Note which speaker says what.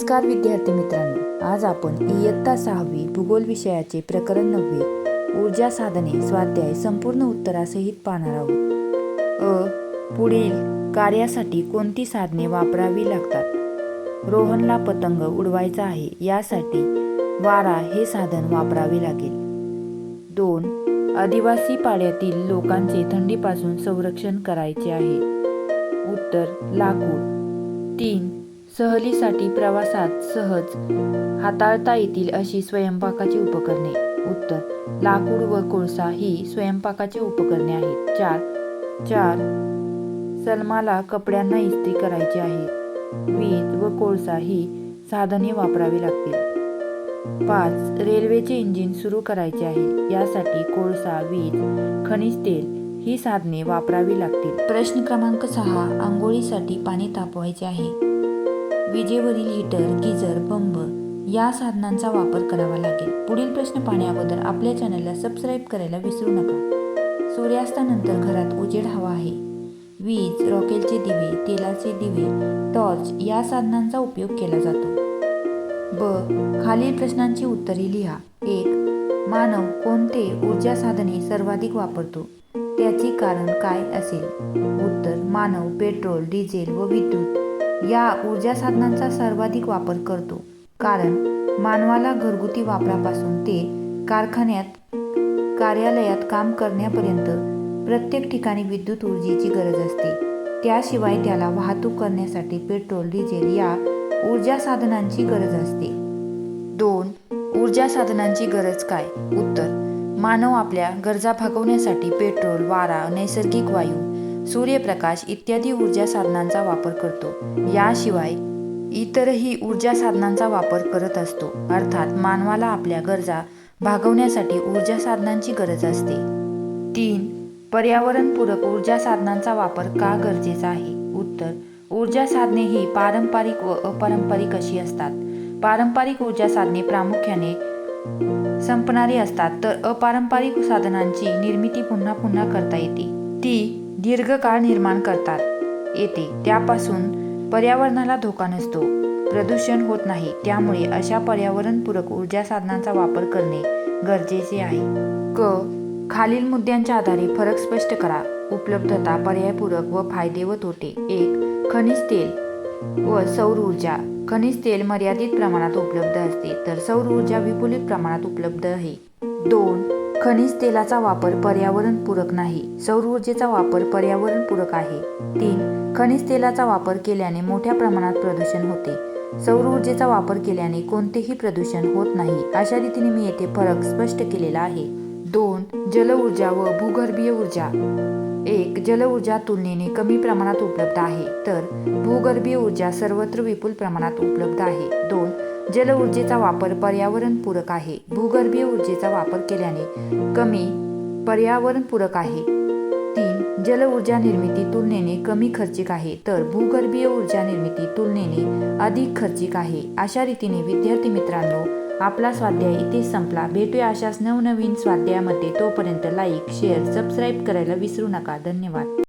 Speaker 1: नमस्कार विद्यार्थी मित्रांनो, आज आपण इयत्ता 6वी भूगोल विषयाचे प्रकरण 9 ऊर्जा साधने स्वाध्याय संपूर्ण उत्तरासहित पाहणार आहोत. पुढील कार्यासाठी कोणती साधने वापरावी लागतात? रोहनला पतंग उडवायचा आहे, यासाठी वारा हे साधन वापरावे लागेल. 2. आदिवासी पाड्यातील लोकांचे थंडीपासून संरक्षण करायचे आहे. उत्तर लाकूड. 3. सहलीसाठी प्रवासात सहज हाताळता येतील अशी स्वयंपाकाची उपकरणे. उत्तर लाकूड व कोळसा ही स्वयंपाकाची उपकरणे आहेत. 4. सलमाला कपड्यांना इस्त्री करायची आहे. वीज व कोळसा ही साधने वापरावी लागतील. 5. रेल्वेचे इंजिन सुरू करायचे आहे, यासाठी कोळसा, वीज, खनिज तेल ही साधने वापरावी लागतील. प्रश्न क्रमांक 6. आंघोळीसाठी पाणी तापवायचे आहे. विजेवरील हीटर, गिझर, बंब या साधनांचा वापर करावा लागेल. पुढील प्रश्न पाहण्या अगोदर आपल्या चॅनलला सबस्क्राईब करायला विसरू नका. सूर्यास्तानंतर घरात उजेड हवा आहे. वीज, रॉकेलचे दिवे, तेलाचे दिवे, टॉर्च या साधनांचा उपयोग केला जातो. ब. खालील प्रश्नांची उत्तरे लिहा. 1. मानव कोणते ऊर्जा साधने सर्वाधिक वापरतो? त्याचे कारण काय असेल? उत्तर मानव पेट्रोल, डिझेल व विद्युत या ऊर्जा साधनांचा सर्वाधिक वापर करतो, कारण मानवाला घरगुती वापरापासून ते कारखान्यात, कार्यालयात काम करण्यापर्यंत प्रत्येक ठिकाणी विद्युत ऊर्जेची गरज असते. त्याशिवाय त्याला वाहतूक करण्यासाठी पेट्रोल, डिझेल या ऊर्जा साधनांची गरज असते. 2. ऊर्जा साधनांची गरज काय? उत्तर मानव आपल्या गरजा भागवण्यासाठी पेट्रोल, वारा, नैसर्गिक वायू, सूर्यप्रकाश इत्यादी ऊर्जा साधनांचा वापर करतो. याशिवाय इतरही ऊर्जा साधनांचा वापर करत असतो. अर्थात मानवाला आपल्या गरजा भागवण्यासाठी ऊर्जा साधनांची गरज असते. 3. पर्यावरणपूरक ऊर्जा साधनांचा वापर का गरजेचा आहे? उत्तर ऊर्जा साधने ही पारंपरिक व अपारंपरिक अशी असतात. पारंपरिक ऊर्जा साधने प्रामुख्याने संपणारी असतात, तर अपारंपरिक साधनांची निर्मिती पुन्हा पुन्हा करता येते. ती दीर्घकाळ निर्माण करतात येते. त्यापासून पर्यावरणाला धोका नसतो, प्रदूषण होत नाही. त्यामुळे अशा पर्यावरणपूरक ऊर्जा साधनांचा वापर करणे गरजेचे आहे. क. खालील मुद्द्यांच्या आधारे फरक स्पष्ट करा. उपलब्धता, पर्यायपूरक व फायदे व तोटे. 1. खनिज तेल व सौर ऊर्जा. खनिज तेल मर्यादित प्रमाणात उपलब्ध असते, तर सौर ऊर्जा विपुल प्रमाणात उपलब्ध आहे. 2. खनिज तेलाचा वापर पर्यावरणपूरक नाही, सौर ऊर्जेचा वापर पर्यावरणपूरक आहे. 3. खनिज तेलाचा वापर केल्याने मोठ्या प्रमाणात प्रदूषण होते, सौर ऊर्जेचा वापर केल्याने कोणतेही प्रदूषण होत नाही. अशा रीतीने मी येथे फरक स्पष्ट केलेला आहे. 2. जलऊर्जा व भूगर्भीय ऊर्जा. 1. जलऊर्जा तुलनेने कमी प्रमाणात उपलब्ध आहे, तर भूगर्भीय ऊर्जा सर्वत्र विपुल प्रमाणात उपलब्ध आहे. 2. जलऊर्जेचा वापर पर्यावरणपूरक आहे. भूगर्भीय ऊर्जेचा वापर केल्याने कमी पर्यावरणपूरक आहे. 3. जलऊर्जा निर्मिती तुलनेने कमी खर्चिक आहे, तर भूगर्भीय ऊर्जा निर्मिती तुलनेने अधिक खर्चिक आहे. अशा रीतीने विद्यार्थी मित्रांनो, आपला स्वाध्याय इथेच संपला. भेटूया अशाच नवनवीन स्वाध्यायामध्ये. तोपर्यंत लाईक, शेअर, सबस्क्राईब करायला विसरू नका. धन्यवाद.